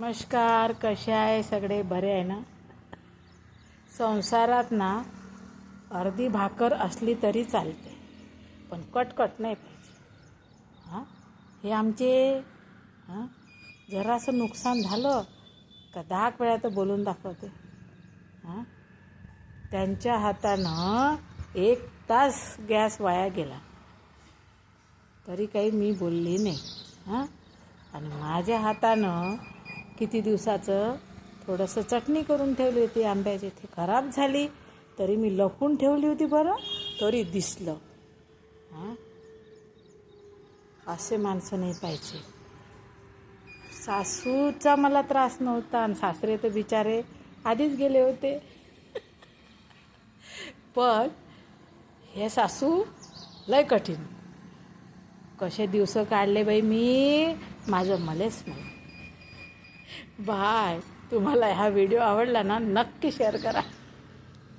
नमस्कार, कसे आहे सगळे? बरे आहे ना? संसारात ना अर्धी भाकर असली तरी चालते, पण कटकट नाही पाहिजे. हां, हे आमचे जरासं नुकसान झालं का 10 वेळा तर बोलून दाखवते. हां, त्यांच्या हातानं 1 तास गॅस वाया गेला तरी काही मी बोलली नाही. हां, आणि माझ्या हातानं किती दिवसाचं थोडंसं चटणी करून ठेवली होती आंब्याची, ती खराब झाली तरी मी लपवून ठेवली होती बरं, तरी दिसलं. हां, असे माणसं नाही पाहिजे. सासूचा मला त्रास नव्हता आणि सासरे तर बिचारे आधीच गेले होते. पण हे सासू लय कठीण. कसे दिवस काढले बाई मी, माझं मलाच माहीत. बाय. तुम्हाला हा व्हिडिओ आवडला ना, नक्की शेअर करा.